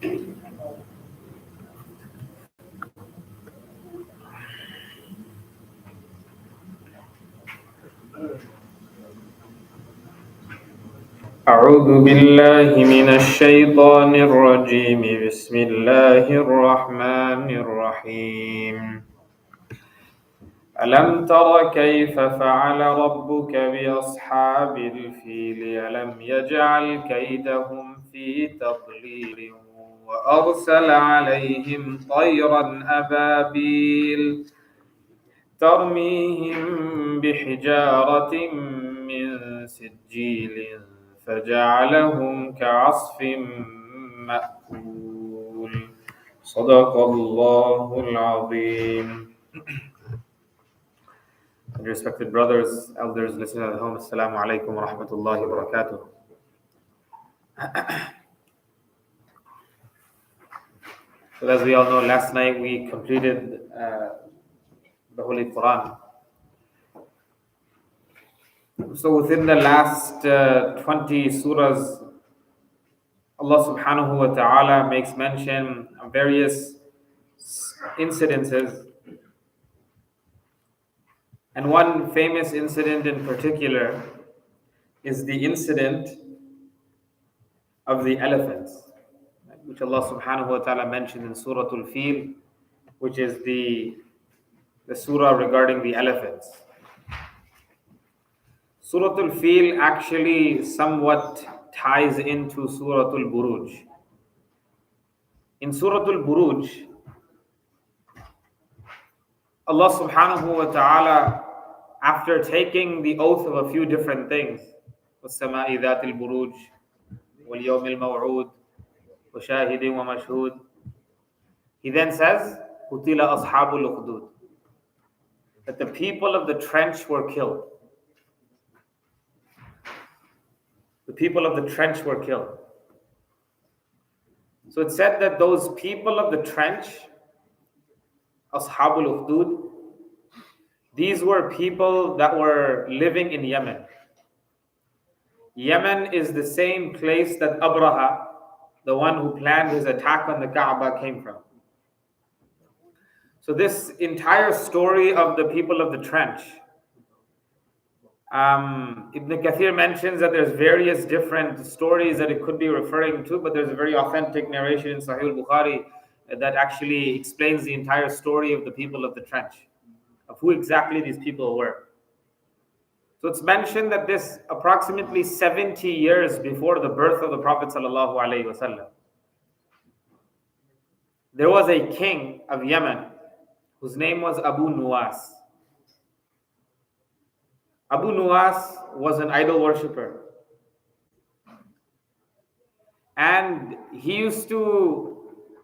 أعوذ بالله من الشيطان الرجيم بسم الله الرحمن الرحيم ألم تر كيف فعل ربك بأصحاب الفيل ألم يجعل كيدهم في تضليل وأرسل عليهم طيرا أبابيل ترميهم بحجارة من سجيل فجعلهم كعصف مأكول صدق الله العظيم. Respected brothers, elders, listeners at home, Assalamu alaikum wa rahmatullahi wa barakatuh. So as we all know, last night we completed the Holy Quran. So within the last 20 surahs, Allah subhanahu wa ta'ala makes mention of various incidences. And one famous incident in particular is the incident of the elephants, which Allah subhanahu wa ta'ala mentioned in Surah Al-Fil, which is the surah regarding the elephants. Surah Al-Fil actually somewhat ties into Surah Al-Buruj. In Surah Al-Buruj, Allah subhanahu wa ta'ala, after taking the oath of a few different things, وَالسَّمَاءِ ذَاتِ الْبُرُوجِ وَالْيَوْمِ الْمَوْعُودِ وَشَاهِدٍ وَمَشْهُودٍ, he then says, قُتِلَ أَصْحَابُ الْأُخْدُودِ, that the people of the trench were killed. The people of the trench were killed. So it said that those people of the trench, Ashabul Ukhdud, these were people that were living in Yemen. Yemen is the same place that Abraha, the one who planned his attack on the Kaaba, came from. So this entire story of the people of the trench, Ibn Kathir mentions that there's various different stories that it could be referring to, but there's a very authentic narration in Sahih al-Bukhari that actually explains the entire story of the people of the trench, of who exactly these people were. So it's mentioned that this approximately 70 years before the birth of the Prophet ﷺ, there was a king of Yemen whose name was Abu Nuwas. Abu Nuwas was an idol worshipper. And he used to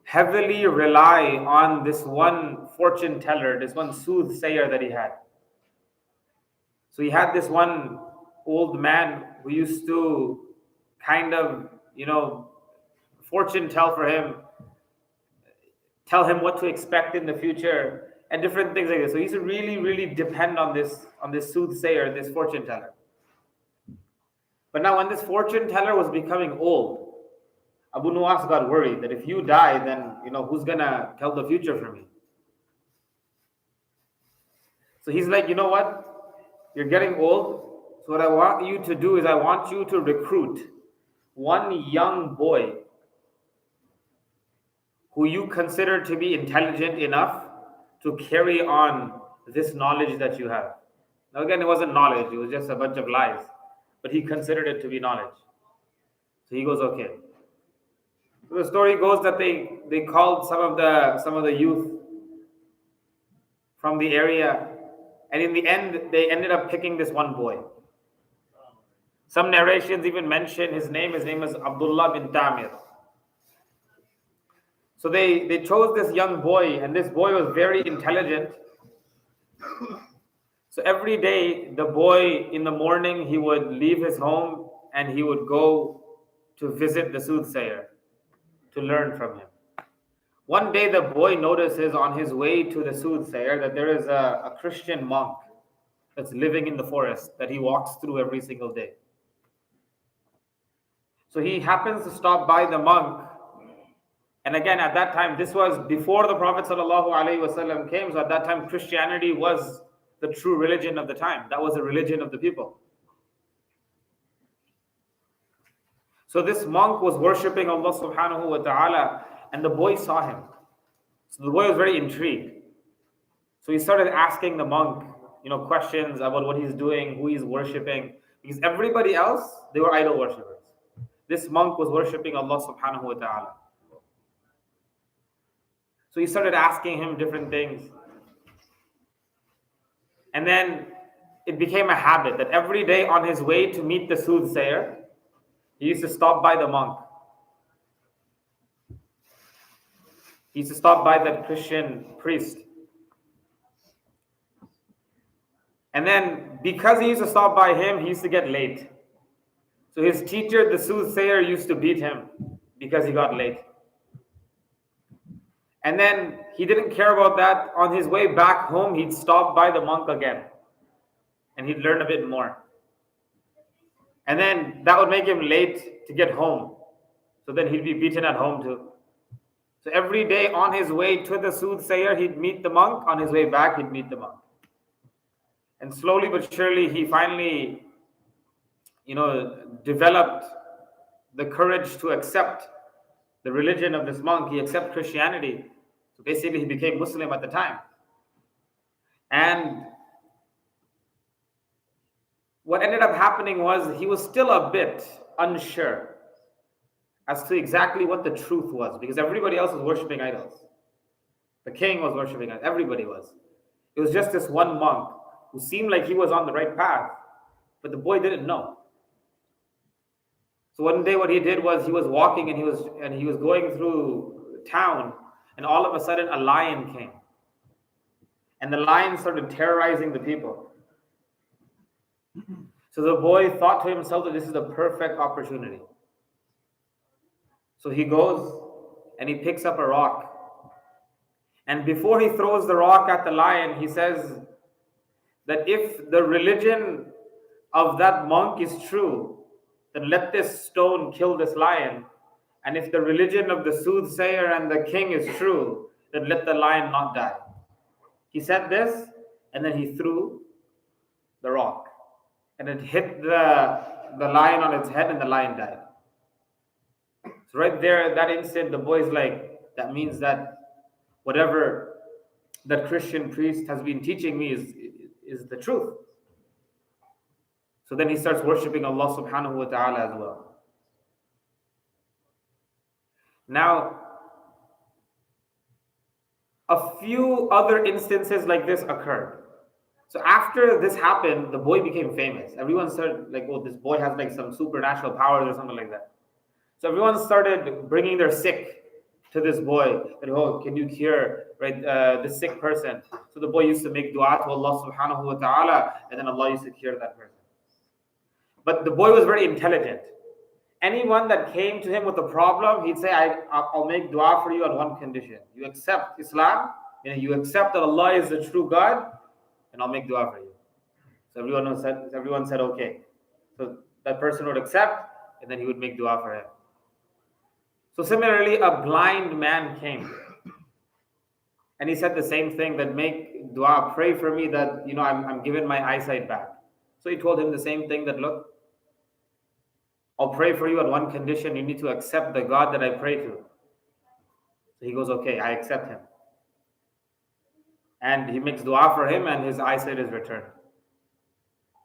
heavily rely on this one fortune teller, this one soothsayer that he had. So he had this one old man who used to kind of, fortune tell for him, tell him what to expect in the future, and different things like this. So he used to really, really depend on this soothsayer, this fortune teller. But now when this fortune teller was becoming old, Abu Nuwas got worried that if you die, then who's gonna tell the future for me? So he's like, you know what? You're getting old. So what I want you to do is I want you to recruit one young boy who you consider to be intelligent enough to carry on this knowledge that you have. Now again, it wasn't knowledge, it was just a bunch of lies. But he considered it to be knowledge. So he goes, okay. So the story goes that they called some of the youth from the area, and in the end they ended up picking this one boy. Some narrations even mention his name. His name is Abdullah bin Tamir. So they chose this young boy, and this boy was very intelligent. So every day, the boy in the morning, he would leave his home and he would go to visit the soothsayer to learn from him. One day, the boy notices on his way to the soothsayer that there is a Christian monk that's living in the forest that he walks through every single day. So he happens to stop by the monk, And again, at that time, this was before the Prophet ﷺ came. So at that time, Christianity was the true religion of the time. That was the religion of the people. So this monk was worshipping Allah subhanahu wa ta'ala, and the boy saw him. So the boy was very intrigued. So he started asking the monk, questions about what he's doing, who he's worshipping. Because everybody else, they were idol worshippers. This monk was worshipping Allah subhanahu wa ta'ala. So he started asking him different things. And then it became a habit that every day on his way to meet the soothsayer, he used to stop by the monk. He used to stop by that Christian priest. And then because he used to stop by him, he used to get late. So his teacher, the soothsayer, used to beat him because he got late. And then he didn't care about that. On his way back home, he'd stop by the monk again. And he'd learn a bit more. And then that would make him late to get home. So then he'd be beaten at home too. So every day on his way to the soothsayer, he'd meet the monk. On his way back, he'd meet the monk. And slowly but surely, he finally, developed the courage to accept the religion of this monk. He accepted Christianity. So basically, he became Muslim at the time. And what ended up happening was he was still a bit unsure as to exactly what the truth was, because everybody else was worshipping idols. The king was worshipping idols. Everybody was. It was just this one monk who seemed like he was on the right path, but the boy didn't know. So one day what he did was he was walking and he was going through town, and all of a sudden a lion came. And the lion started terrorizing the people. So the boy thought to himself that this is the perfect opportunity. So he goes and he picks up a rock. And before he throws the rock at the lion, he says that if the religion of that monk is true, then let this stone kill this lion. And if the religion of the soothsayer and the king is true, then let the lion not die. He said this, and then he threw the rock. And it hit the lion on its head, and the lion died. So right there, that instant, the boy's like, that means that whatever that Christian priest has been teaching me is the truth. So then he starts worshipping Allah subhanahu wa ta'ala as well. Now, a few other instances like this occurred. So after this happened, the boy became famous. Everyone started like, oh, this boy has like some supernatural powers or something like that. So everyone started bringing their sick to this boy. That, oh, can you cure this sick person? So the boy used to make dua to Allah subhanahu wa ta'ala, and then Allah used to cure that person. But the boy was very intelligent. Anyone that came to him with a problem, he'd say, I'll make dua for you on one condition. You accept Islam, you accept that Allah is the true God, and I'll make dua for you. So everyone said okay. So that person would accept, and then he would make dua for him. So similarly, a blind man came. And he said the same thing, that make dua, pray for me that, I'm given my eyesight back. So he told him the same thing, that look, I'll pray for you on one condition. You need to accept the God that I pray to. So he goes, okay, I accept him. And he makes dua for him, and his eyesight is returned.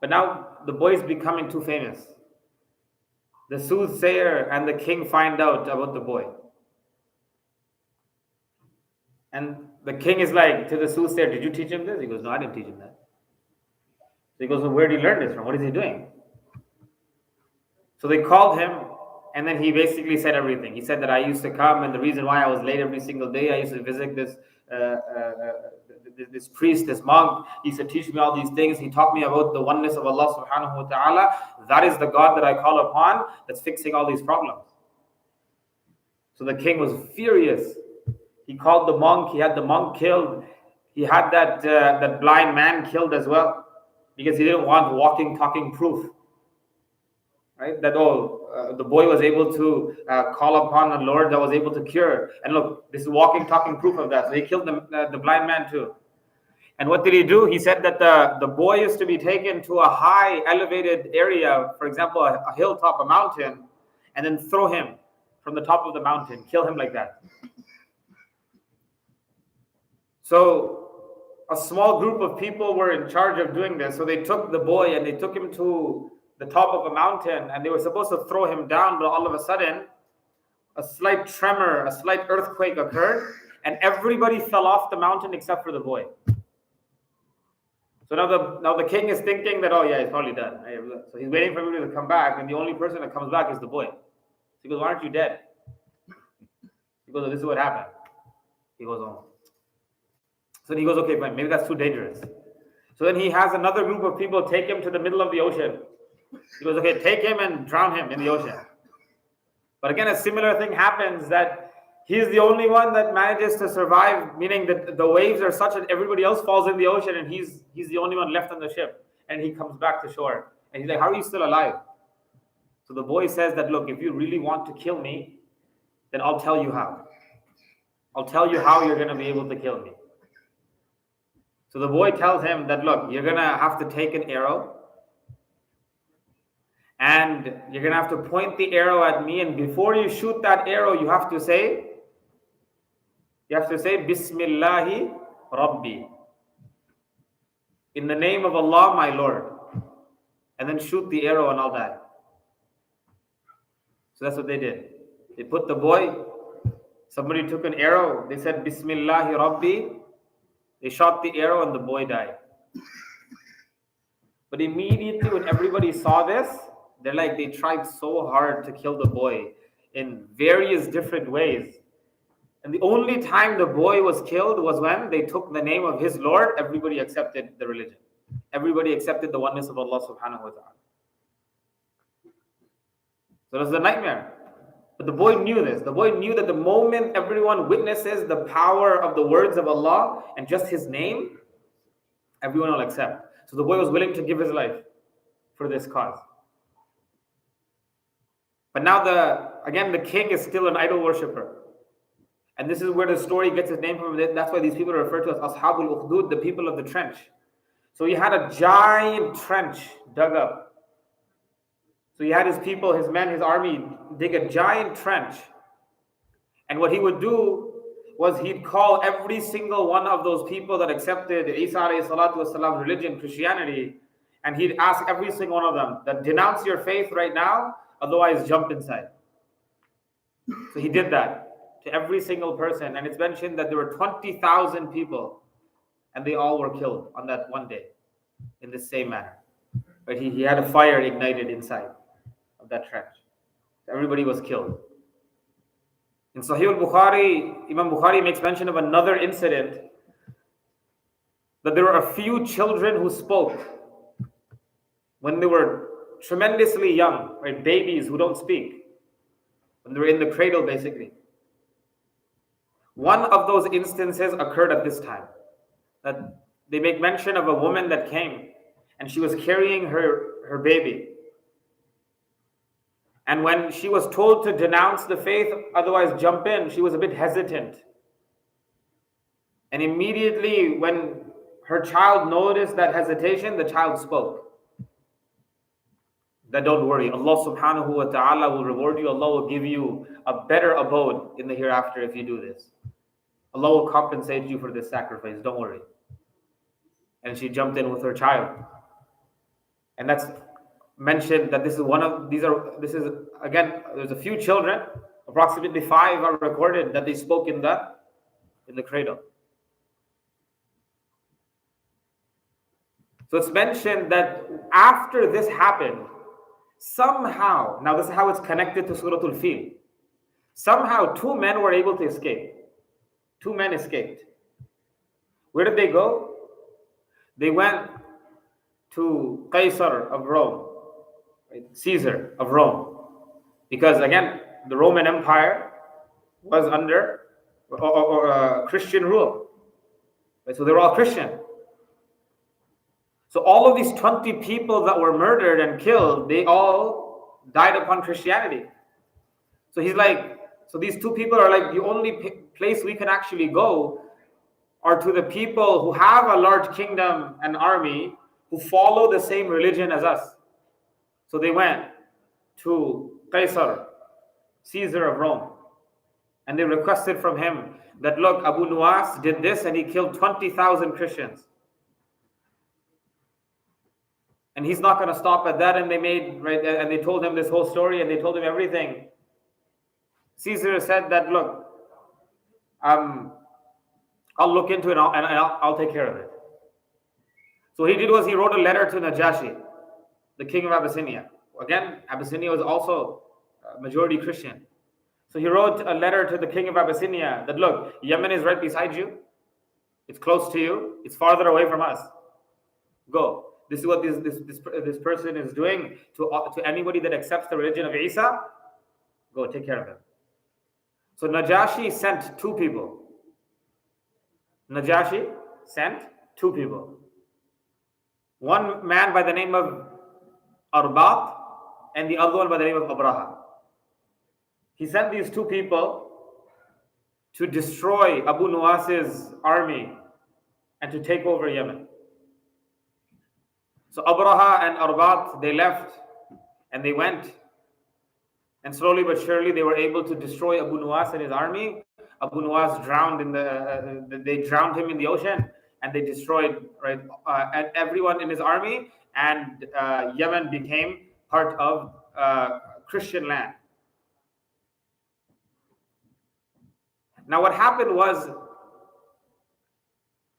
But now the boy is becoming too famous. The soothsayer and the king find out about the boy. And the king is like to the soothsayer, did you teach him this? He goes, no, I didn't teach him that. So he goes, well, where did he learn this from? What is he doing? So they called him, and then he basically said everything. He said that I used to come, and the reason why I was late every single day, I used to visit this priest, this monk. He used to teach me all these things. He taught me about the oneness of Allah subhanahu wa ta'ala. That is the God that I call upon, that's fixing all these problems. So the king was furious. He called the monk. He had the monk killed. He had that blind man killed as well, because he didn't want walking, talking proof. right? That the boy was able to call upon a Lord that was able to cure. And look, this is walking, talking proof of that. So he killed the blind man too. And what did he do? He said that the boy is to be taken to a high elevated area, for example, a hilltop, a mountain, and then throw him from the top of the mountain, kill him like that. So a small group of people were in charge of doing this. So they took the boy and they took him to the top of a mountain, and they were supposed to throw him down, but all of a sudden, a slight tremor, a slight earthquake occurred, and everybody fell off the mountain except for the boy. So now the king is thinking that, oh yeah, he's probably done. So he's waiting for everybody to come back, and the only person that comes back is the boy. So he goes, why aren't you dead? He goes, oh, this is what happened. He goes, oh. So he goes, okay, fine, maybe that's too dangerous. So then he has another group of people take him to the middle of the ocean. He goes, okay, take him and drown him in the ocean. But again, a similar thing happens, that he's the only one that manages to survive, meaning that the waves are such that everybody else falls in the ocean, and he's the only one left on the ship. And he comes back to shore. And he's like, how are you still alive? So the boy says that, look, if you really want to kill me, then I'll tell you how. I'll tell you how you're going to be able to kill me. So the boy tells him that, look, you're going to have to take an arrow, and you're going to have to point the arrow at me, and before you shoot that arrow, you have to say, Bismillahi Rabbi. In the name of Allah, my Lord. And then shoot the arrow and I'll die. So that's what they did. They put the boy, somebody took an arrow, they said, Bismillahi Rabbi. They shot the arrow and the boy died. But immediately when everybody saw this, they tried so hard to kill the boy in various different ways. And the only time the boy was killed was when they took the name of his Lord. Everybody accepted the religion. Everybody accepted the oneness of Allah subhanahu wa ta'ala. So it was a nightmare. But the boy knew this. The boy knew that the moment everyone witnesses the power of the words of Allah and just His name, everyone will accept. So the boy was willing to give his life for this cause. But now the king is still an idol worshipper. And this is where the story gets its name from. That's why these people are referred to as Ashabul Ukhdud, the people of the trench. So he had a giant trench dug up. So he had his people, his men, his army dig a giant trench. And what he would do was he'd call every single one of those people that accepted Isa alayhi salatu wasalam religion, Christianity, and he'd ask every single one of them that denounce your faith right now, otherwise jump inside. So he did that to every single person, and it's mentioned that there were 20,000 people, and they all were killed on that one day in the same manner. But he had a fire ignited inside of that trench. Everybody was killed. In Sahih al-Bukhari, Imam Bukhari makes mention of another incident, that there were a few children who spoke when they were tremendously young, right? Babies who don't speak, when they were in the cradle basically. One of those instances occurred at this time. That they make mention of a woman that came and she was carrying her baby. And when she was told to denounce the faith, otherwise jump in, she was a bit hesitant. And immediately when her child noticed that hesitation, the child spoke. That don't worry, Allah subhanahu wa ta'ala will reward you. Allah will give you a better abode in the hereafter if you do this. Allah will compensate you for this sacrifice, don't worry. And she jumped in with her child. And that's mentioned that this is again, there's a few children, approximately 5 are recorded that they spoke in the cradle. So it's mentioned that after this happened, somehow, now this is how it's connected to Surah Al-Fil. Somehow 2 men were able to escape. 2 men escaped. Where did they go? They went to Caesar of Rome, right? Caesar of Rome. Because again, the Roman Empire was under Christian rule. Right? So they were all Christian. So all of these 20 people that were murdered and killed, they all died upon Christianity. So he's like, so these two people are like, the only place we can actually go are to the people who have a large kingdom and army who follow the same religion as us. So they went to Caesar, Caesar of Rome, and they requested from him that, look, Abu Nuwas did this and he killed 20,000 Christians. And he's not going to stop at that. And they made, right, and they told him this whole story and they told him everything. Caesar said that, look, I'll look into it and I'll take care of it. So what he did was he wrote a letter to Najashi, the king of Abyssinia. Again, Abyssinia was also majority Christian. So he wrote a letter to the king of Abyssinia that, look, Yemen is right beside you. It's close to you. It's farther away from us. Go. This is what this person is doing to anybody that accepts the religion of Isa. Go, take care of them. So Najashi sent two people. Najashi sent two people. One man by the name of Arbat and the other one by the name of Abraha. He sent these two people to destroy Abu Nuwas's army and to take over Yemen. So Abraha and Arbat, they left and they went, and slowly but surely they were able to destroy Abu Nuwas and his army. Abu Nuwas drowned they drowned him in the ocean, and they destroyed and everyone in his army, and Yemen became part of Christian land. Now what happened was,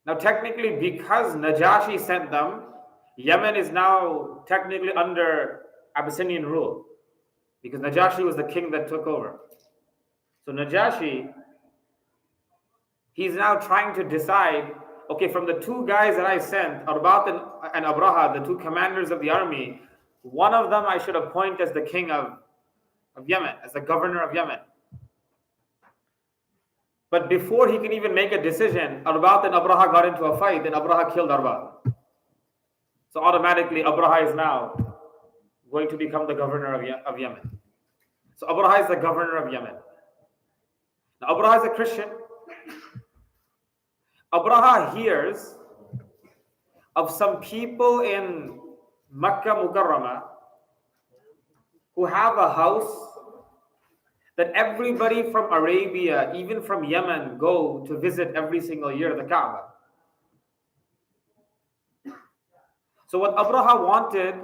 now technically because Najashi sent them, Yemen is now technically under Abyssinian rule, because Najashi was the king that took over. So Najashi, he's now trying to decide, okay, from the two guys that I sent, Arbat and Abraha, the two commanders of the army, one of them I should appoint as the king of Yemen, as the governor of Yemen. But before he can even make a decision, Arbat and Abraha got into a fight, and Abraha killed Arbat. So automatically, Abraha is now going to become the governor of Yemen. So Abraha is the governor of Yemen. Now Abraha is a Christian. Abraha hears of some people in Makkah Mukarramah who have a house that everybody from Arabia, even from Yemen, go to visit every single year, the Kaaba. So what Abraha wanted,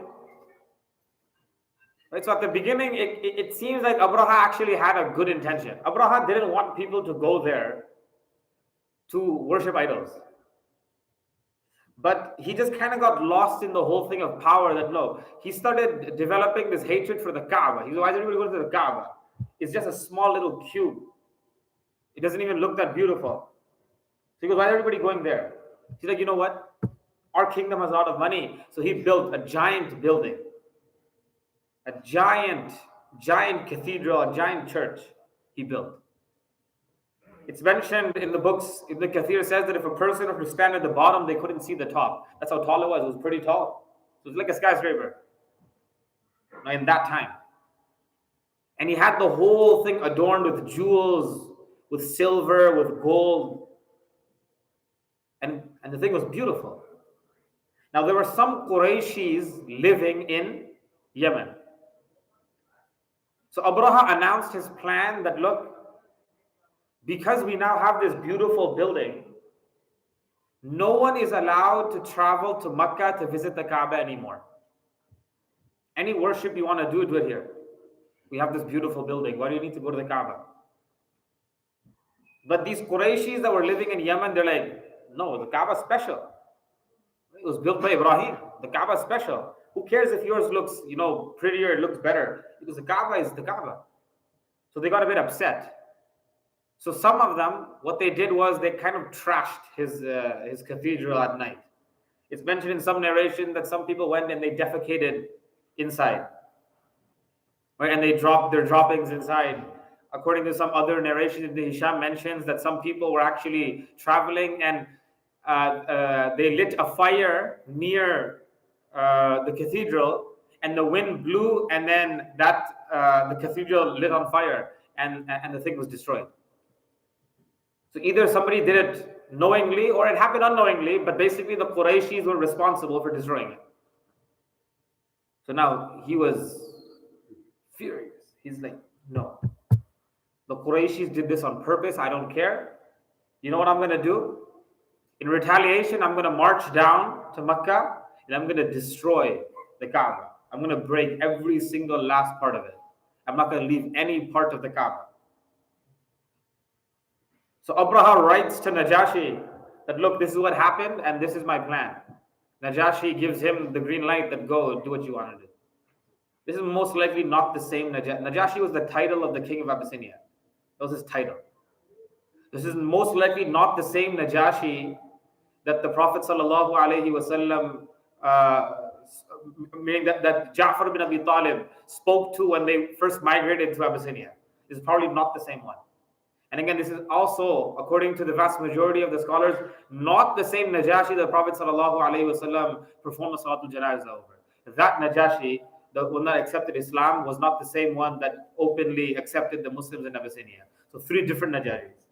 right? So at the beginning, it seems like Abraha actually had a good intention. Abraha didn't want people to go there to worship idols. But he just kind of got lost in the whole thing of power. That no, he started developing this hatred for the Kaaba. He said, why is everybody going to the Kaaba? It's just a small little cube. It doesn't even look that beautiful. So he goes, why is everybody going there? He's like, you know what? Our kingdom has a lot of money. So he built a giant building. A giant cathedral, a giant church he built. It's mentioned in the books, Ibn Kathir says that if a person were to stand at the bottom, they couldn't see the top. That's how tall it was. It was pretty tall. So it was like a skyscraper. Now in that time. And he had the whole thing adorned with jewels, with silver, with gold. And the thing was beautiful. Now there were some Qurayshis living in Yemen. So Abraha announced his plan that, look, because we now have this beautiful building, no one is allowed to travel to Makkah to visit the Kaaba anymore. Any worship you want to do it here. We have this beautiful building. Why do you need to go to the Kaaba? But these Qurayshis that were living in Yemen, they're like, no, the Kaaba is special. It was built by Ibrahim. The Kaaba is special. Who cares if yours looks, prettier, it looks better? Because the Kaaba is the Kaaba. So they got a bit upset. So some of them, what they did was they kind of trashed his cathedral at night. It's mentioned in some narration that some people went and they defecated inside. Right? And they dropped their droppings inside. According to some other narration, Ibn Hisham mentions that some people were actually traveling and they lit a fire near the cathedral, and the wind blew, and then the cathedral lit on fire, and the thing was destroyed. So either somebody did it knowingly or it happened unknowingly, but basically the Qurayshis were responsible for destroying it. So now he was furious. He's like, no, the Qurayshis did this on purpose. I don't care. You know what I'm going to do? In retaliation, I'm going to march down to Mecca and I'm going to destroy the Kaaba. I'm going to break every single last part of it. I'm not going to leave any part of the Kaaba. So Abraha writes to Najashi that, look, this is what happened and this is my plan. Najashi gives him the green light that go, do what you want to do. This is most likely not the same Najashi. Najashi was the title of the king of Abyssinia. That was his title. This is most likely not the same Najashi that the Prophet sallallahu alaihi wasallam, meaning that Ja'far bin Abi Talib spoke to when they first migrated to Abyssinia. This is probably not the same one. And again, this is also, according to the vast majority of the scholars, not the same Najashi that Prophet sallallahu alaihi wasallam performed the Salatul Janazah over. That Najashi, the one that accepted Islam, was not the same one that openly accepted the Muslims in Abyssinia. So 3 different Najashis.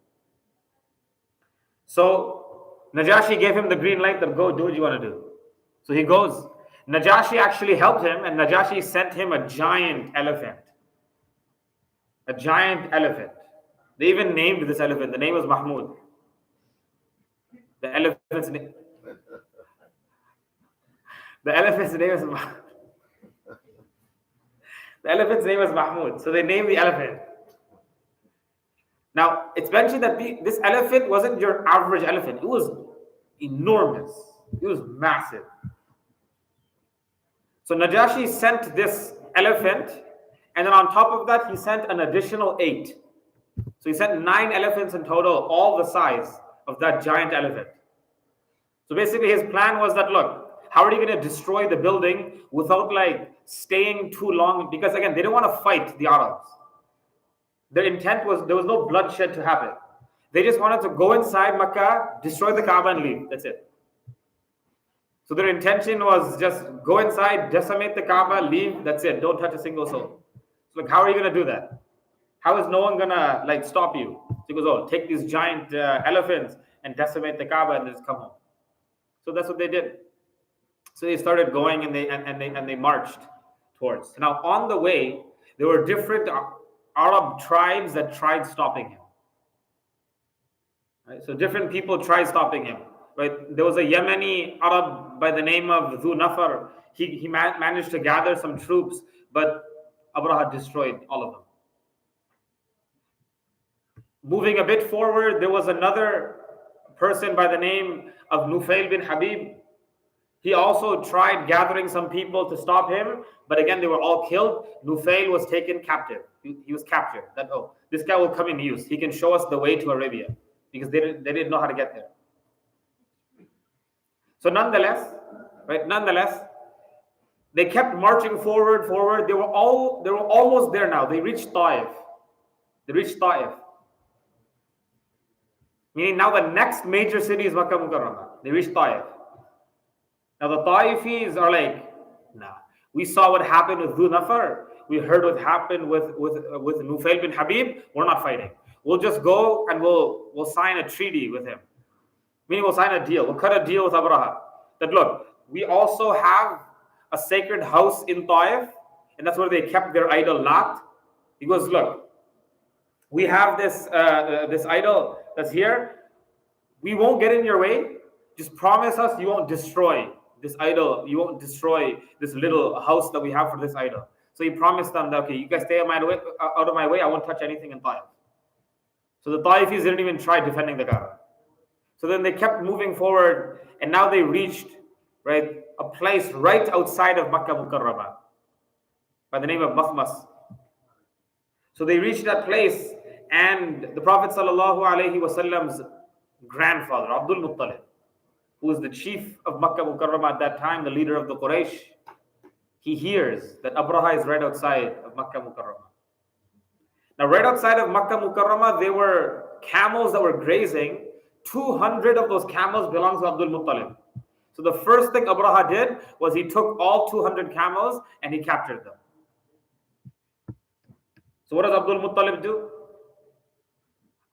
So Najashi gave him the green light that go, do what you want to do. So he goes. Najashi actually helped him, and Najashi sent him a giant elephant. A giant elephant. They even named this elephant. The name was Mahmud. The elephant's name. The elephant's name is Mahmud. The elephant's name was Mahmud. So they named the elephant. Now, it's mentioned that this elephant wasn't your average elephant. It was enormous. It was massive. So Najashi sent this elephant, and then on top of that, he sent an additional 8. So he sent 9 elephants in total, all the size of that giant elephant. So basically his plan was that, look, how are you going to destroy the building without staying too long? Because again, they didn't want to fight the Arabs. Their intent was, there was no bloodshed to happen. They just wanted to go inside Makkah, destroy the Kaaba and leave. That's it. So their intention was just go inside, decimate the Kaaba, leave. That's it. Don't touch a single soul. So how are you going to do that? How is no one going to stop you? So he goes, oh, take these giant elephants and decimate the Kaaba and just come home. So that's what they did. So they started going and they marched towards. Now on the way, there were different Arab tribes that tried stopping him. Right? So different people tried stopping him. Right? There was a Yemeni Arab by the name of Dhu Nafar. He managed to gather some troops, but Abraha destroyed all of them. Moving a bit forward, there was another person by the name of Nufail bin Habib. He also tried gathering some people to stop him, but again, they were all killed. Nufail was taken captive. He was captured. That, oh, this guy will come in use. He can show us the way to Arabia, because they didn't know how to get there. So nonetheless, they kept marching forward. They were almost there now. They reached Taif. Meaning now the next major city is Makkah Mukarramah. They reached Taif. Now the Taifis are like, nah. We saw what happened with Dhu Nafar. We heard what happened with Nufail bin Habib. We're not fighting. We'll just go and we'll sign a treaty with him. Meaning we'll sign a deal. We'll cut a deal with Abraha. That look, we also have a sacred house in Taif, and that's where they kept their idol Lat. He goes, look, we have this idol that's here. We won't get in your way. Just promise us you won't destroy this idol. You won't destroy this little house that we have for this idol. So he promised them that, okay, you guys stay out of my way. I won't touch anything in Taif. So the Taifis didn't even try defending the Kaaba. So then they kept moving forward, and now they reached a place right outside of Makkah Mukarramah by the name of Makhmas. So they reached that place, and the Prophet ﷺ's grandfather, Abdul Muttalib, who was the chief of Makkah Mukarramah at that time, the leader of the Quraysh, he hears that Abraha is right outside of Makkah Mukarramah. Now, right outside of Makkah Mukarramah, there were camels that were grazing. 200 of those camels belonged to Abdul Muttalib. So the first thing Abraha did was he took all 200 camels and he captured them. So what does Abdul Muttalib do?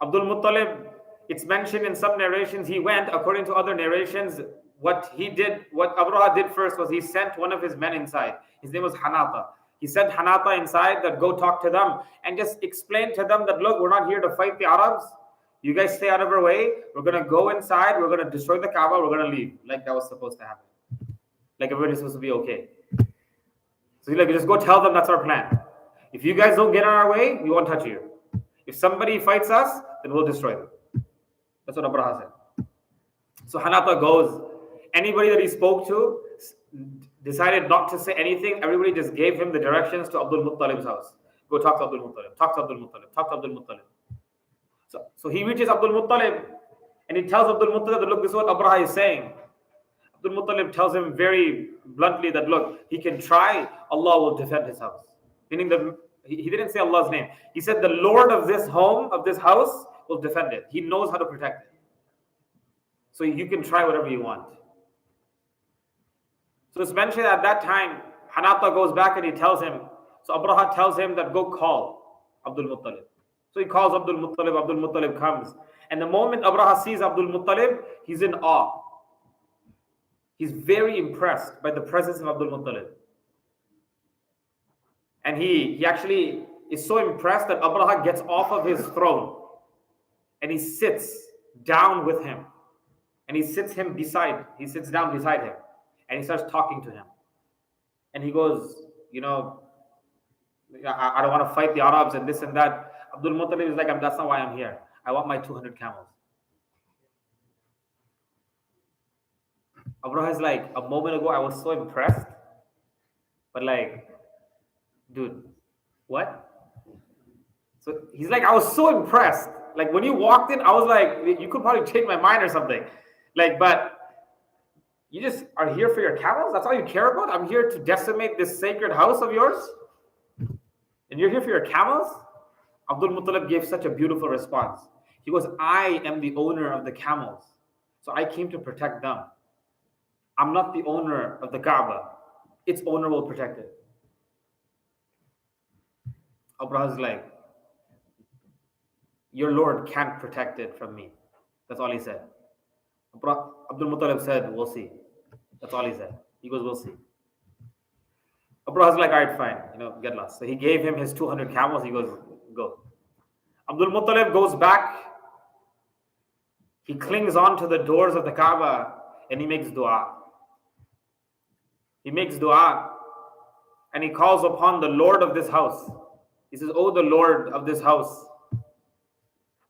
Abdul Muttalib, it's mentioned in some narrations, he went, according to other narrations, what Abraha did first was he sent one of his men inside. His name was Hanata. He sent Hanata inside that go talk to them and just explain to them that, look, we're not here to fight the Arabs. You guys stay out of our way. We're going to go inside. We're going to destroy the Kaaba. We're going to leave. Like that was supposed to happen. Like everybody's supposed to be okay. So he's like, just go tell them that's our plan. If you guys don't get on our way, we won't touch you. If somebody fights us, then we'll destroy them. That's what Abraha said. So Hanata goes. Anybody that he spoke to decided not to say anything. Everybody just gave him the directions to Abdul Muttalib's house. Go talk to Abdul Muttalib. Talk to Abdul Muttalib. Talk to Abdul Muttalib. So he reaches Abdul Muttalib and he tells Abdul Muttalib that, look, this is what Abraha is saying. Abdul Muttalib tells him very bluntly that, look, he can try, Allah will defend his house. Meaning that he didn't say Allah's name. He said the Lord of this home, of this house, will defend it. He knows how to protect it. So you can try whatever you want. So it's mentioned at that time, Hanata goes back and he tells him, so Abraha tells him that go call Abdul Muttalib. So he calls Abdul Muttalib comes. And the moment Abraha sees Abdul Muttalib, he's in awe. He's very impressed by the presence of Abdul Muttalib. And he actually is so impressed that Abraha gets off of his throne and he sits down with him. And he sits down beside him. And he starts talking to him. And he goes, I don't want to fight the Arabs and this and that. Abdul Muttalib is like, that's not why I'm here. I want my 200 camels. Abraha is like, a moment ago I was so impressed. But like, dude, what? So he's like, I was so impressed. Like when you walked in, I was like, you could probably change my mind or something. Like, but you just are here for your camels? That's all you care about? I'm here to decimate this sacred house of yours? And you're here for your camels? Abdul Muttalib gave such a beautiful response. He goes, I am the owner of the camels. So I came to protect them. I'm not the owner of the Kaaba. Its owner will protect it. Abraha's like, your Lord can't protect it from me. That's all he said. Abdul Muttalib said, we'll see. That's all he said. He goes, we'll see. Abraha's like, all right, fine. Get lost. So he gave him his 200 camels. He goes, go. Abdul Muttalib goes back. He clings on to the doors of the Kaaba and he makes dua. He makes dua and he calls upon the Lord of this house. He says, oh, the Lord of this house,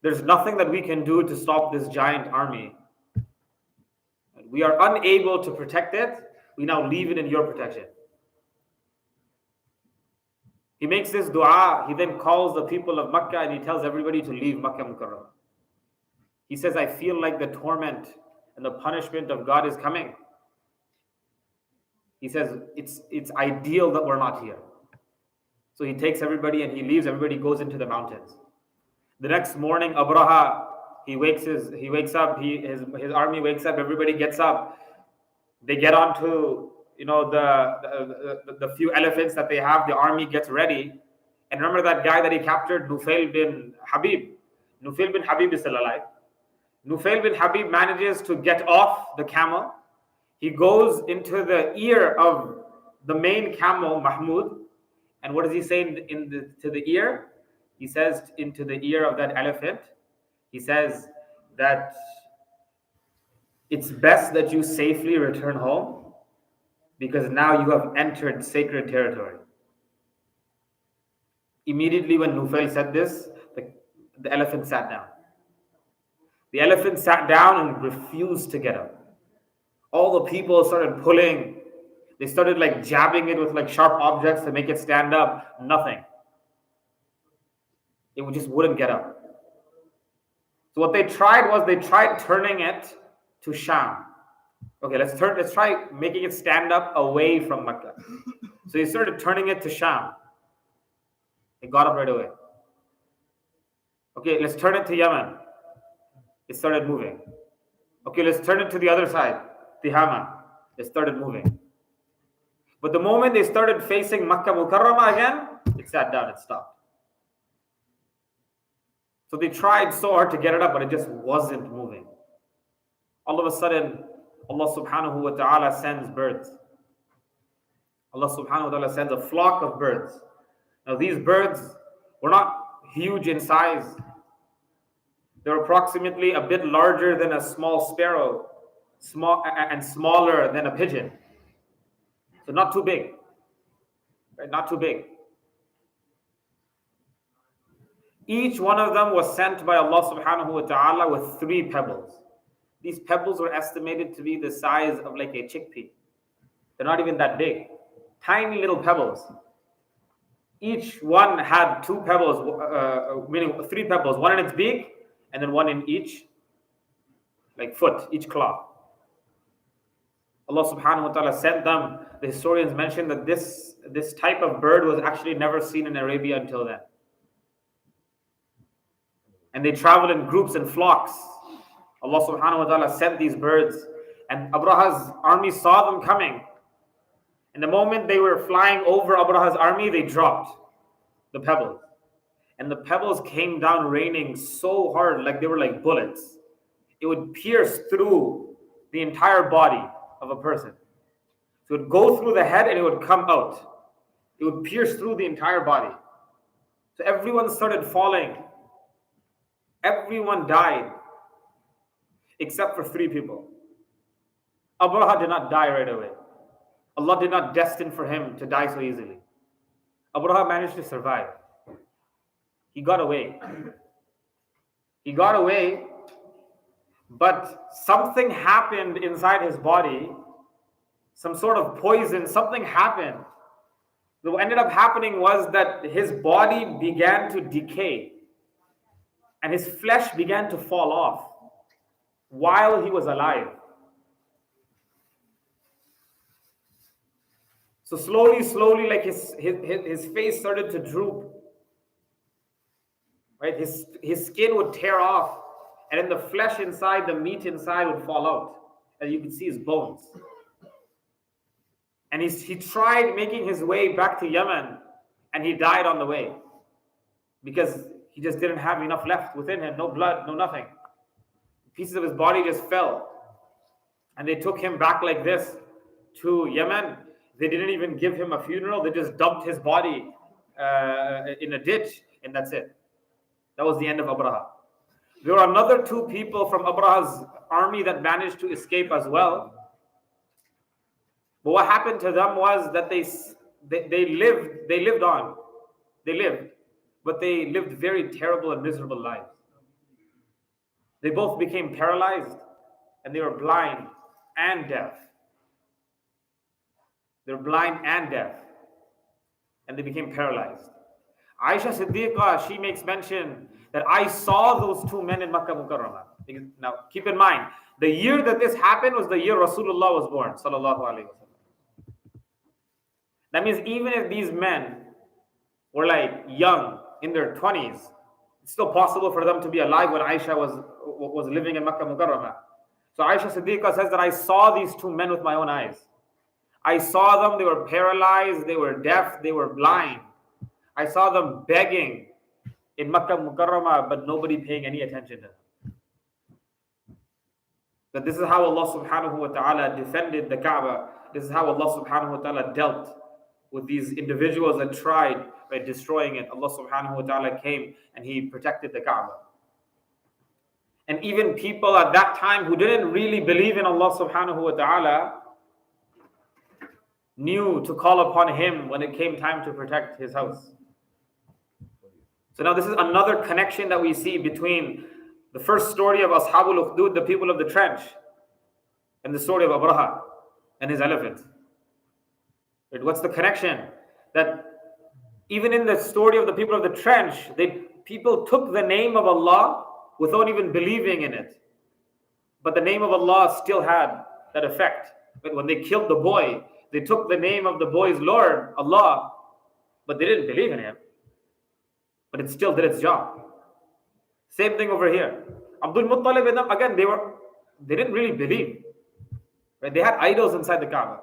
there's nothing that we can do to stop this giant army. We are unable to protect it. We now leave it in your protection. He makes this dua. He then calls the people of Makkah and he tells everybody to leave Makkah Mukarramah. He says, I feel like the torment and the punishment of God is coming. He says, it's ideal that we're not here. So he takes everybody and he leaves. Everybody goes into the mountains. The next morning, Abraha, he wakes up, his army wakes up, everybody gets up. They get onto, the few elephants that they have, the army gets ready. And remember that guy that he captured, Nufail bin Habib. Nufail bin Habib is still alive. Nufail bin Habib manages to get off the camel. He goes into the ear of the main camel, Mahmud. And what does he say to the ear? He says into the ear of that elephant, he says that it's best that you safely return home because now you have entered sacred territory. Immediately when Nufail said this, the elephant sat down. The elephant sat down and refused to get up. All the people started pulling. They started jabbing it with sharp objects to make it stand up. Nothing. It just wouldn't get up. So what they tried turning it to Sham. Okay, let's try making it stand up away from Mecca. So he started turning it to Sham. It got up right away. Okay, let's turn it to Yemen. It started moving. Okay, let's turn it to the other side, Tihama. They started moving. But the moment they started facing Makkah Mukarramah again, it sat down, it stopped. So they tried so hard to get it up, but it just wasn't moving. All of a sudden, Allah subhanahu wa ta'ala sends birds. Allah subhanahu wa ta'ala sends a flock of birds. Now these birds were not huge in size. They were approximately a bit larger than a small sparrow, small and smaller than a pigeon. So not too big, right? Not too big. Each one of them was sent by Allah subhanahu wa ta'ala with 3 pebbles. These pebbles were estimated to be the size of like a chickpea. They're not even that big. Tiny little pebbles. Each one had 2 pebbles, meaning 3 pebbles, one in its beak and then one in each like foot, each claw. Allah subhanahu wa ta'ala sent them. The historians mention that this type of bird was actually never seen in Arabia until then. And they traveled in groups and flocks. Allah subhanahu wa ta'ala sent these birds, and Abraha's army saw them coming. And the moment they were flying over Abraha's army, they dropped the pebbles. And the pebbles came down raining so hard, like they were like bullets. It would pierce through the entire body of a person. So it would go through the head and it would come out. It would pierce through the entire body. So everyone started falling. Everyone died except for 3 people. Abraha did not die right away. Allah did not destine for him to die so easily. Abraha managed to survive. He got away. He got away, but something happened inside his body, some sort of poison, something happened. What ended up happening was that his body began to decay and his flesh began to fall off while he was alive. So slowly, like his face started to droop. Right? His skin would tear off, and then the flesh inside, the meat inside would fall out. And you could see his bones. And he tried making his way back to Yemen, and he died on the way. Because he just didn't have enough left within him, no blood, no nothing. Pieces of his body just fell. And they took him back like this to Yemen. They didn't even give him a funeral. They just dumped his body in a ditch, and that's it. That was the end of Abraha. There were another 2 people from Abraha's army that managed to escape as well. But what happened to them was that they lived on. They lived, but they lived very terrible and miserable lives. They both became paralyzed, and they were blind and deaf. They were blind and deaf, and they became paralyzed. Aisha Siddiqa, she makes mention that I saw those 2 men in Makkah Mukarramah. Now, keep in mind, the year that this happened was the year Rasulullah was born, sallallahu alaihi wasallam. That means even if these men were like young, in their 20s, it's still possible for them to be alive when Aisha was living in Makkah Mukarramah. So Aisha Siddiqa says that I saw these 2 men with my own eyes. I saw them, they were paralyzed, they were deaf, they were blind. I saw them begging in Makkah Mukarramah, but nobody paying any attention to them. But this is how Allah subhanahu wa ta'ala defended the Kaaba. This is how Allah subhanahu wa ta'ala dealt with these individuals that tried by destroying it. Allah subhanahu wa ta'ala came and He protected the Kaaba. And even people at that time who didn't really believe in Allah subhanahu wa ta'ala knew to call upon Him when it came time to protect His house. So now this is another connection that we see between the first story of Ashabul Ukhdud, the people of the trench, and the story of Abraha and his elephant. Right? What's the connection? That even in the story of the people of the trench, people took the name of Allah without even believing in it. But the name of Allah still had that effect. But when they killed the boy, they took the name of the boy's Lord, Allah, but they didn't believe in Him. But it still did its job. Same thing over here. Abdul Muttalib and them, again, they didn't really believe. Right? They had idols inside the Kaaba.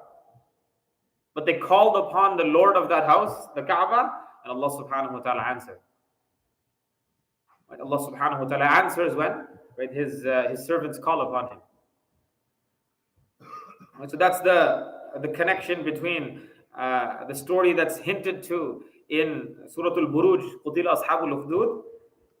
But they called upon the Lord of that house, the Kaaba, and Allah subhanahu wa ta'ala answered. Right? Allah subhanahu wa ta'ala answers when, right, his servants call upon him. Right? So that's the connection between the story that's hinted to in Surah Al-Buruj, Qutila Ashabul Ukhdud,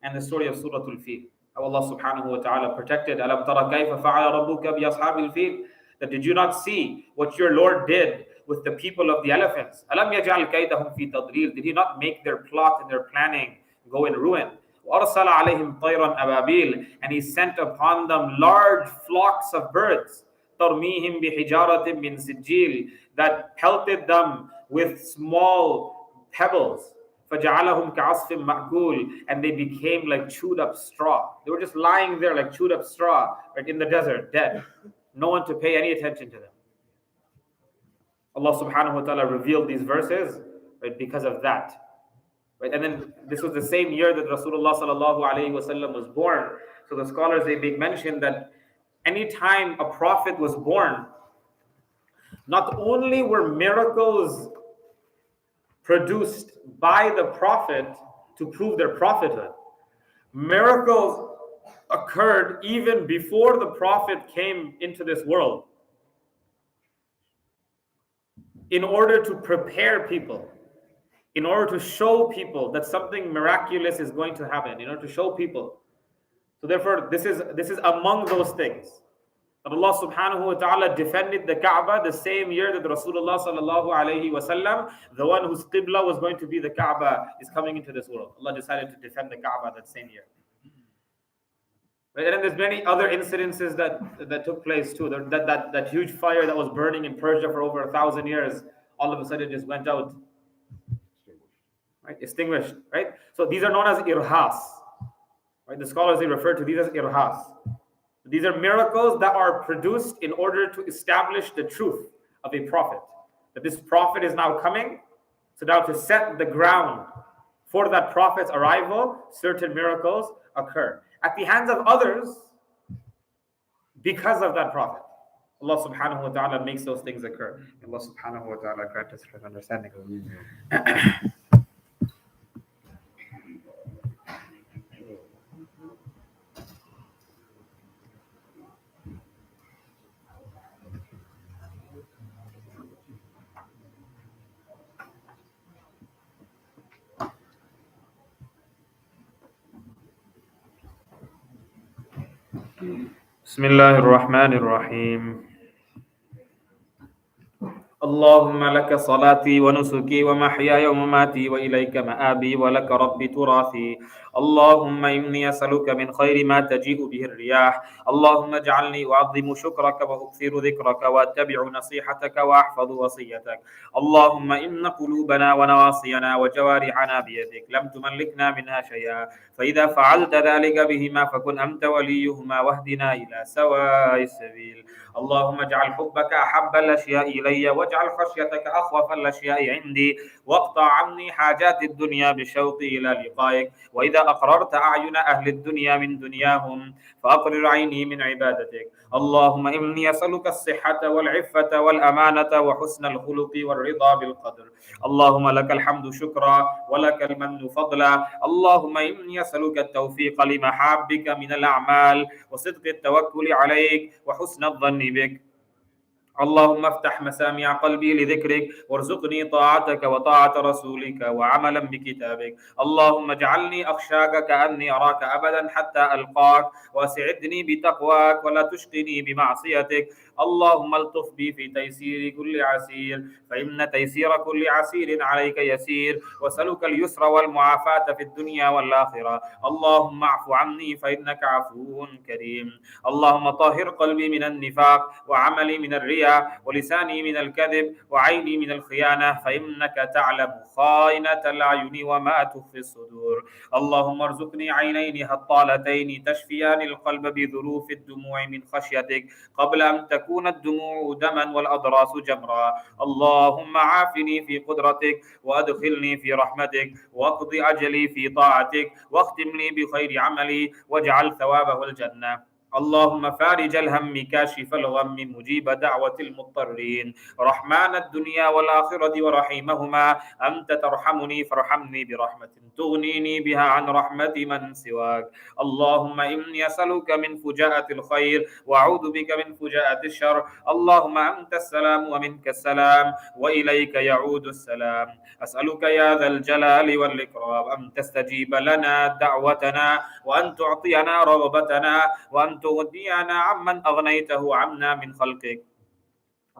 and the story of Surah Al-Fil. How Allah subhanahu wa ta'ala protected. Alam tara kayfa fa'ala rabbuka bi ashabil fil. That did you not see what your Lord did with the people of the elephants? Alam yaj'al kaydahum fi tadlil. Did he not make their plot and their planning go in ruin? وَأَرْسَلَ عَلَيْهِمْ طَيْرًا أَبَابِيلَ. And he sent upon them large flocks of birds. تَرْمِيهِمْ بِحِجَارَةٍ مِّن سِجِّيلٍ. That pelted them with small pebbles. فَجَعَلَهُمْ كَعَصْفٍ مَأْكُولٍ. And they became like chewed up straw. They were just lying there like chewed up straw, right, in the desert, dead. No one to pay any attention to them. Allah subhanahu wa ta'ala revealed these verses, right, because of that. Right? And then this was the same year that Rasulullah sallallahu alayhi wasallam was born. So the scholars, they mention that anytime a prophet was born, not only were miracles produced by the prophet to prove their prophethood, miracles occurred even before the prophet came into this world in order to prepare people, in order to show people that something miraculous is going to happen, in order to show people. So therefore, this is among those things. That Allah subhanahu wa ta'ala defended the Kaaba the same year that Rasulullah sallallahu alayhi wa sallam, the one whose qibla was going to be the Kaaba, is coming into this world. Allah decided to defend the Kaaba that same year. Right? And then there's many other incidences that took place too. That huge fire that was burning in Persia for over 1,000 years, all of a sudden just went out. Right? Extinguished. Right? So these are known as irhas. Right? The scholars, they refer to these as irhas. These are miracles that are produced in order to establish the truth of a prophet. That this prophet is now coming. So now to set the ground for that prophet's arrival, certain miracles occur at the hands of others because of that prophet. Allah subhanahu wa ta'ala makes those things occur. Allah subhanahu wa ta'ala grant us understanding. بسم الله الرحمن الرحيم اللهم لك صلاتي ونسكي ومحياي ومماتي وإليك مآبي ولك ربي تراثي اللهم إني أسألك من خير ما تجيء به الرياح اللهم اجعلني أعظم شكرك وأكثر ذكرك وأتبع نصيحتك وأحفظ وصيتك اللهم إن قلوبنا ونواصينا وجوارحنا بيدك لم تملكنا منها شيئا فإذا فعلت ذلك بهما فكن أنت وليهما واهدنا إلى سواء السبيل اللهم اجعل حبك أحب الأشياء إلي واجعل خشيتك أخوف الأشياء عندي واقطع عني حاجات الدنيا بشوقي إلى لقائك وإذا أقررت أعين أهل الدنيا من دنياهم فأقرر عيني من عبادتك اللهم إني أسألك الصحة والعفة والأمانة وحسن الخلق والرضا بالقدر اللهم لك الحمد شكرا ولك المن فضلا اللهم إني أسألك التوفيق لمحابك من الأعمال وصدق التوكل عليك وحسن الظن بك اللهم افتح مسامع قلبي لذكرك وارزقني طاعتك وطاعة رسولك وعملا بكتابك اللهم اجعلني أخشاك كأني أراك أبدا حتى ألقاك واسعدني بتقواك ولا تشقني بمعصيتك اللهم الطف بي في تيسير كل عسير فإن تيسير كل عسير عليك يسير واسألك اليسر والمعافاة في الدنيا والآخرة اللهم اعف عني فإنك عفو كريم اللهم طهر قلبي من النفاق وعملي من الرياء ولساني من الكذب وعيني من الخيانة فإنك تعلم خائنة الأعين وما تخفي الصدور اللهم ارزقني عينين هطالتين تشفيان القلب بذروف الدموع من خشيتك قبل أن تكون الدموع دما والأضراس جمرا اللهم عافني في قدرتك وأدخلني في رحمتك واقض أجلي في طاعتك واختم لي بخير عملي واجعل ثوابه الجنة اللهم فارج الهم كاشف الغم مجيب دعوة المضطرين رحمن الدنيا والآخرة ورحيمهما أنت ترحمني فارحمني برحمة تغنيني بها عن رحمة من سواك. اللهم إني أسألك من فجاءة الخير وأعوذ بك من فجاءة الشر. اللهم أنت السلام ومنك السلام وإليك يعود السلام. أسألك يا ذا الجلال والإكرام أن تستجيب لنا دعوتنا وأن تعطينا رغبتنا وأن تغنينا عمن أغنيته عنا من خلقك.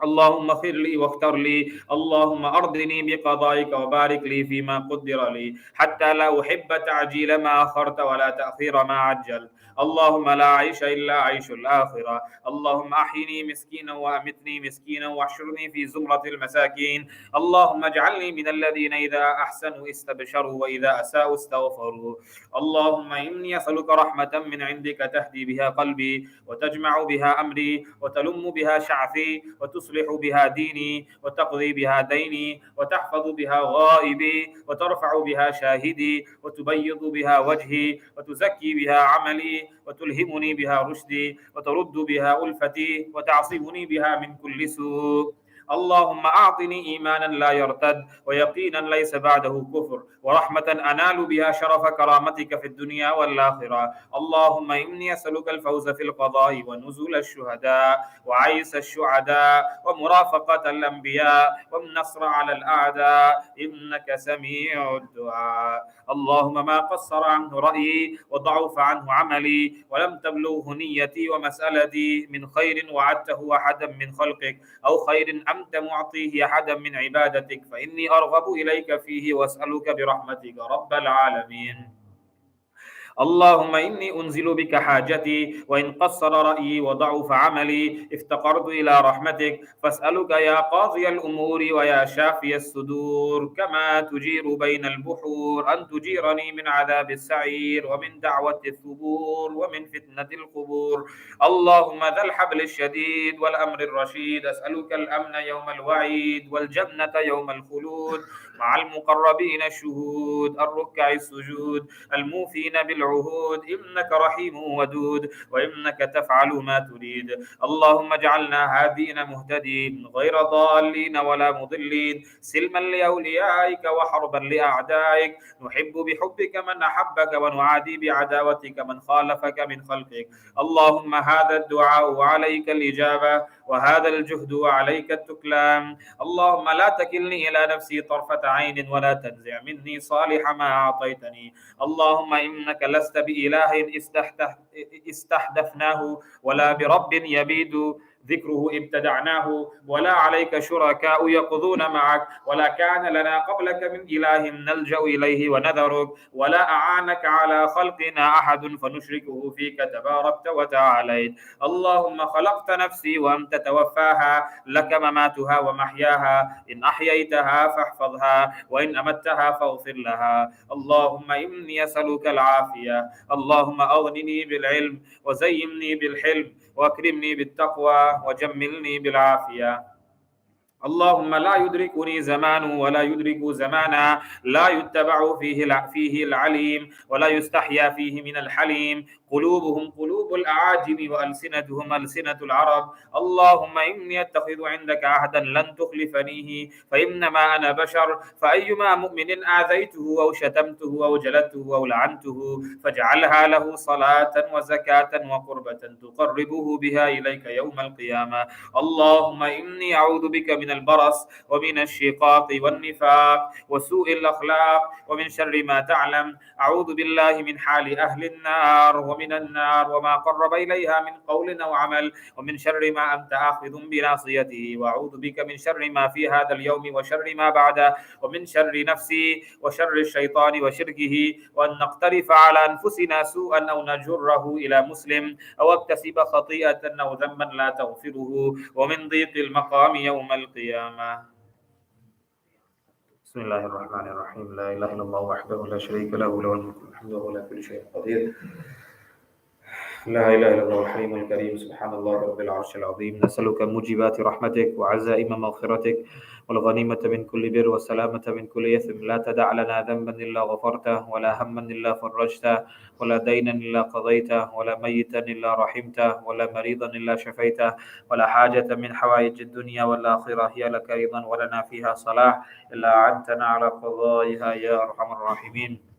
اللهم اغفر لي واختر لي. اللهم أرضني بقضائك وبارك لي فيما قدر لي حتى لا أحب تعجيل ما أخرت ولا تأخير ما عجلت. اللهم لا عيش إلا عيش الآخرة. اللهم أحيني مسكينا وأمتني مسكينا واحشرني في زمرة المساكين. اللهم اجعلني من الذين إذا أحسنوا استبشروا وإذا أساءوا استغفروا. اللهم إني أسألك رحمة من عندك تهدي بها قلبي وتجمع بها أمري وتلم بها شعثي وتصلح بها ديني وتقضي بها ديني وتحفظ بها غائبي وترفع بها شاهدي وتبيض بها وجهي وتزكي بها عملي وتلهمني بها رشدي وترد بها ألفتي وتعصمني بها من كل سوء. اللهم أعطني إيمانا لا يرتد ويقينا ليس بعده كفر ورحمة أنال بها شرف كرامتك في الدنيا والآخرة. اللهم إني أسألك الفوز في القضاء ونزول الشهداء وعيس الشعداء ومرافقة الأنبياء والنصر على الأعداء إنك سميع الدعاء. اللهم ما قصر عنه رأيي وضعف عنه عملي ولم تبلغه نيتي ومسألتي من خير وعدته أحدا من خلقك أو خير أنت معطيه أحدا من عبادتك فإني أرغب إليك فيه وأسألك برحمتك رب العالمين. اللهم إني أنزل بك حاجتي وإن قصر رأيي وضعف عملي افتقرت إلى رحمتك فاسألك يا قاضي الأمور ويا شافي الصدور كما تجير بين البحور أن تجيرني من عذاب السعير ومن دعوة الثبور ومن فتنة القبور. اللهم ذا الحبل الشديد والأمر الرشيد أسألك الأمن يوم الوعيد والجنة يوم الخلود مع المقربين الشهود الركع السجود الموفين بالعهود إنك رحيم ودود وإنك تفعل ما تريد. اللهم اجعلنا هادين مهتدين غير ضالين ولا مضلين سلما لأوليائك وحربا لأعدائك نحب بحبك من أحبك ونعادي بعداوتك من خالفك من خلقك. اللهم هذا الدعاء وعليك الإجابة وهذا الجهد وعليك التكلان. اللهم لا تكلني إلى نفسي طرفة عين ولا تنزع مني صالح ما أعطيتني. اللهم إنك لست بإله استحدثناه ولا برب يبيد ذكره ابتدعناه ولا عليك شركاء يقضون معك ولا كان لنا قبلك من إله نلجأ إليه ونذرك ولا أعانك على خلقنا أحد فنشركه فيك تباركت وتعاليت. اللهم خلقت نفسي وأنت توفاها لك مماتها ومحياها إن أحييتها فاحفظها وإن أمتها فاغفر لها. اللهم إني أسألك العافية. اللهم أغنني بالعلم وزينني بالحلم واكرمني بالتقوى وجملني بالعافية. اللهم لا يدركني زمان ولا يدرك زمانا لا يتبع فيه العليم ولا يستحيا فيه من الحليم قلوبهم قلوب الأعاجم وألسنتهم ألسنة العرب. اللهم إني أتخذ عندك عهدا لن تخلفنيه فإنما أنا بشر فأيما مؤمن آذيته أو شتمته أو جلدته أو لعنته فاجعلها له صلاة وزكاة وقربة تقربه بها إليك يوم القيامة. اللهم إني أعوذ بك من البرص ومن الشقاق والنفاق وسوء الأخلاق ومن شر ما تعلم. أعوذ بالله من حال أهل النار ومن النار وما قرب إليها من قول أو عمل ومن شر ما أنت آخذ بناصيته. وأعوذ بك من شر ما في هذا اليوم وشر ما بعده ومن شر نفسي وشر الشيطان وشركه وأن نقترف على أنفسنا سوءا أو نجره إلى مسلم أو اكتسب خطيئة أو ذنبا لا تغفره ومن ضيق المقام يوم القيامة. بسم الله الرحمن الرحيم. لا إله إلا الله وحده لا شريك له له الملك والحمد وهو على كل شيء قدير. لا إله إلا الله الحليم الكريم سبحان الله رب العرش العظيم. نسألك موجبات رحمتك وعزائم مغفرتك والغنيمة من كل بر والسلامة من كل إثم. لا تدع لنا ذنبا إلا غفرته، ولا هما إلا فرجته، ولا دينا إلا قضيته، ولا ميتا إلا رحمته، ولا مريضا إلا شفيته، ولا حاجة من حوائج الدنيا والآخرة هي لك رضا ولنا فيها صلاح إلا أعنتنا على قضائها يا أرحم الراحمين.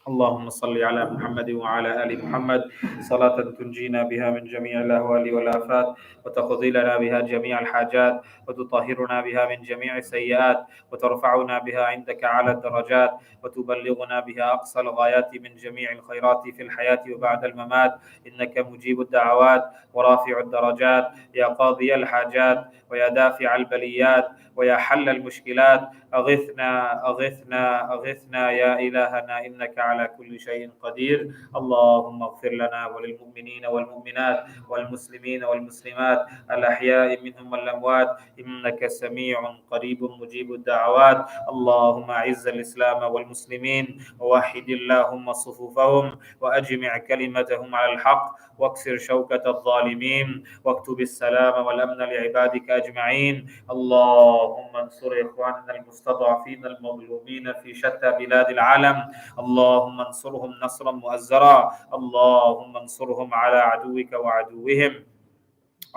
اللهم صل على محمد وعلى آل محمد صلاة تنجينا بها من جميع الأهوال والآفات، وتقضي لنا بها جميع الحاجات، وتطهرنا بها من جميع السيئات، وترفعنا بها عندك على الدرجات، وتبلغنا بها أقصى الغايات من جميع الخيرات في الحياة وبعد الممات. إنك مجيب الدعوات ورافع الدرجات، يا قاضي الحاجات ويا دافع البليات ويا حل المشكلات. أغثنا أغثنا أغثنا يا إلهنا إنك على كل شيء قدير. اللهم اغفر لنا وللمؤمنين والمؤمنات والمسلمين والمسلمات الأحياء منهم والأموات، إنك سميع قريب مجيب الدعوات. اللهم أعز الإسلام والمسلمين، ووحد اللهم صفوفهم، وأجمع كلمتهم على الحق، واكسر شوكة الظالمين، واكتب السلام والأمن لعبادك أجمعين. اللهم انصر إخواننا المستضعفين المظلومين في شتى بلاد العالم، اللهم انصرهم نصرا مؤزرا، اللهم انصرهم على عدوك وعدوهم.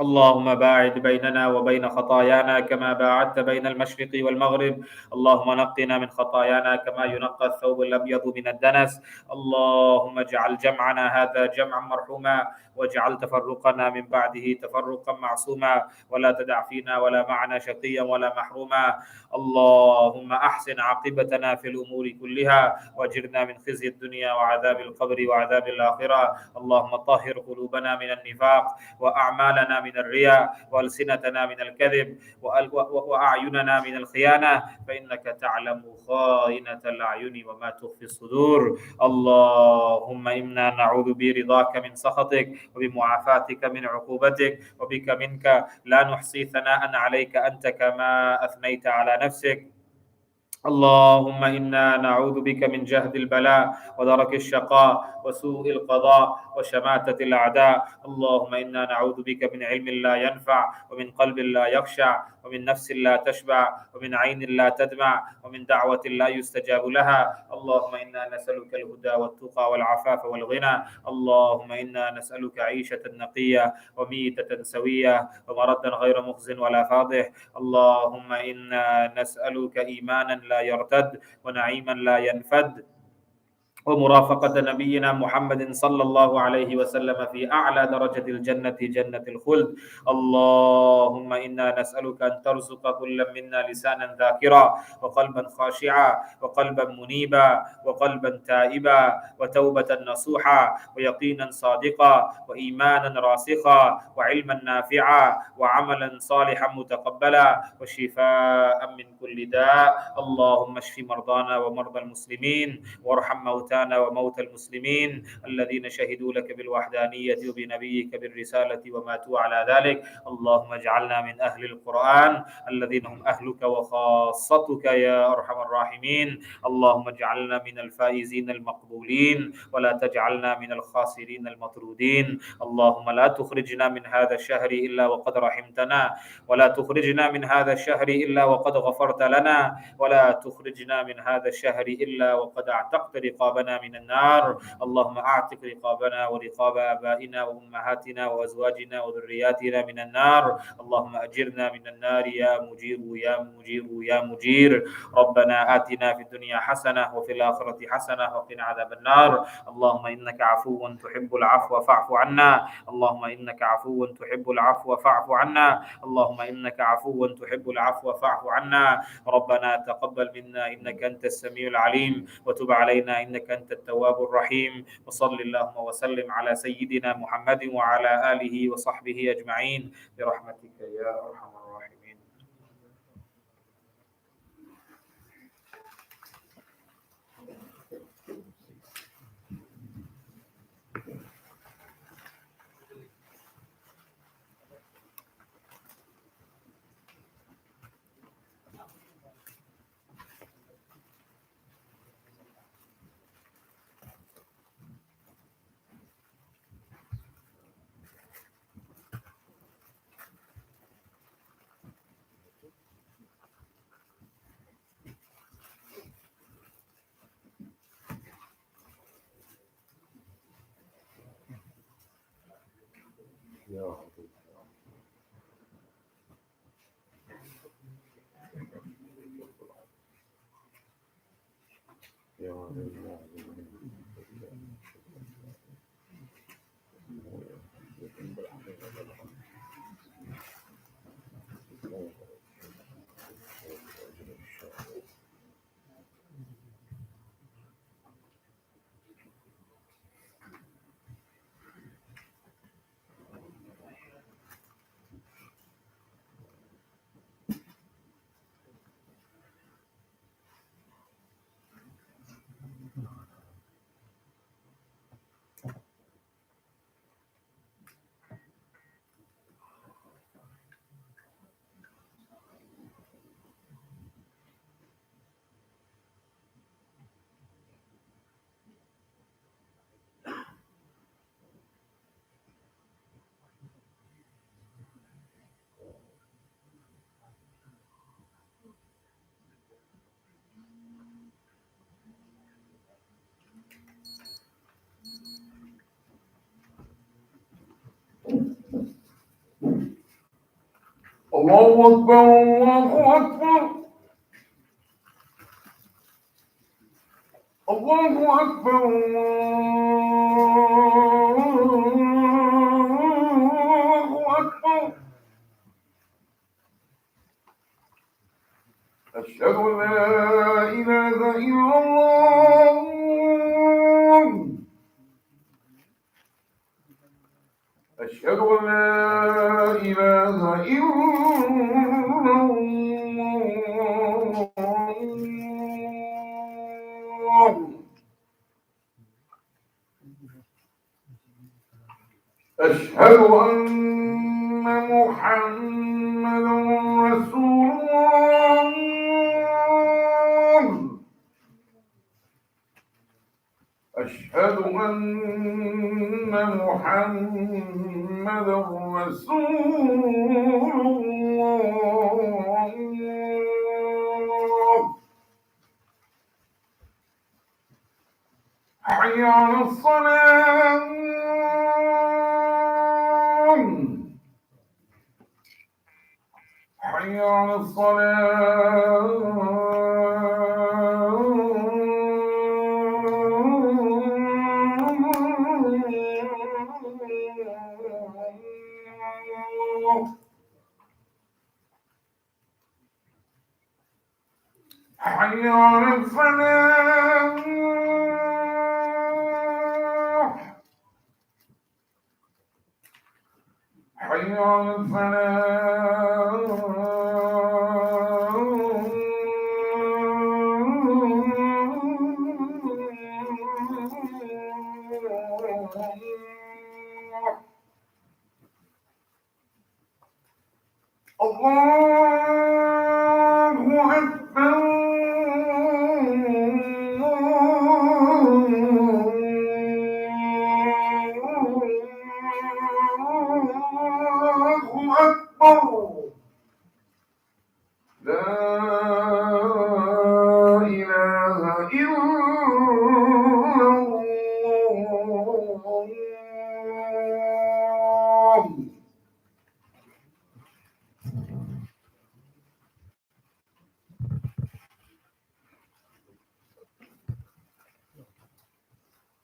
اللهم باعد بيننا وبين خطايانا كما باعدت بين المشرق والمغرب. اللهم نقنا من خطايانا كما ينقى الثوب الأبيض من الدنس. اللهم اجعل جمعنا هذا جمعا مرحوما، واجعل تفرقنا من بعده تفرقا معصوما، ولا تدع فينا ولا معنا شقيا ولا محروما. اللهم أحسن عاقبتنا في الأمور كلها، واجرنا من خزي الدنيا وعذاب القبر وعذاب الآخرة. اللهم طهر قلوبنا من النفاق، وأعمالنا من الرياء، وألسنتنا من الكذب، وأعيننا من الخيانة، فإنك تعلم خائنة الأعين وما تخفي الصدور. اللهم إنا نعوذ برضاك من سخطك، وبمعافاتك من عقوبتك، وبك منك لا نحصي ثناء عليك أنت كما أثنيت على نفسك. اللهم إنا نعوذ بك من جهد البلاء ودرك الشقاء وسوء القضاء وشماتة الأعداء. اللهم إنا نعوذ بك من علم لا ينفع، ومن قلب لا يخشع، ومن نفس لا تشبع، ومن عين لا تدمع، ومن دعوة لا يستجاب لها. اللهم إنا نسألك الهدى والتقى والعفاف والغنى. اللهم إنا نسألك عيشة نقية، وميتة سوية، ومردا غير مخز ولا فاضح. اللهم إنا نسألك إيمانا لا يرتد، ونعيما لا ينفد، ومرافقة نبينا محمد صلى الله عليه وسلم في أعلى درجة الجنة جنة الخلد. اللهم إنا نسألك أن ترزق كل منا لسانا ذاكرا، وقلبا خاشعا، وقلبا منيبا، وقلبا تائبا، وتوبة نصوحا، ويقينا صادقا، وإيمانا راسخا، وعلما نافعا، وعملا صالحا متقبلا، وشفاء من كل داء. اللهم اشف مرضانا ومرضى المسلمين، وارحم موتانا وموتى المسلمين الذين شهدوا لك بالوحدانية وبنبيك بالرسالة وماتوا على ذلك. اللهم اجعلنا من أهل القرآن الذين هم أهلك وخاصتك يا أرحم الراحمين. اللهم اجعلنا من الفائزين المقبولين، ولا تجعلنا من الخاسرين المطرودين. اللهم لا تخرجنا من هذا الشهر إلا وقد رحمتنا، ولا تخرجنا من هذا الشهر إلا وقد غفرت لنا، ولا تخرجنا من هذا الشهر إلا وقد اعتقت رقابنا من النار. اللهم اعتق رقابنا ورقاب آبائنا وأمهاتنا وأزواجنا وذرياتنا من النار. اللهم أجرنا من النار يا مجير يا مجير يا مجير. ربنا آتنا في الدنيا حسنة وفي الآخرة حسنة وقنا عذاب النار. اللهم إنك عفو تحب العفو فاعف عنا. اللهم إنك عفو تحب العفو فاعف عنا. اللهم إنك عفو تحب العفو فاعف عنا. ربنا تقبل منا إنك أنت السميع العليم، وتب علينا إنك أنت التواب الرحيم. وصل اللهم وسلم على سيدنا محمد وعلى آله وصحبه أجمعين برحمتك يا أرحم الراحمين. الله أكبر الله أكبر الله أكبر الله أكبر أشهد أن لا إله إلا الله أشهد أن لا إله إلا الله أشهد أن محمدا رسول الله أشهد أن محمدا رسول الله حي على الصلاة حي على الصلاة حي على الفلاح حي على الفلاح الله أكبر الله أكبر لا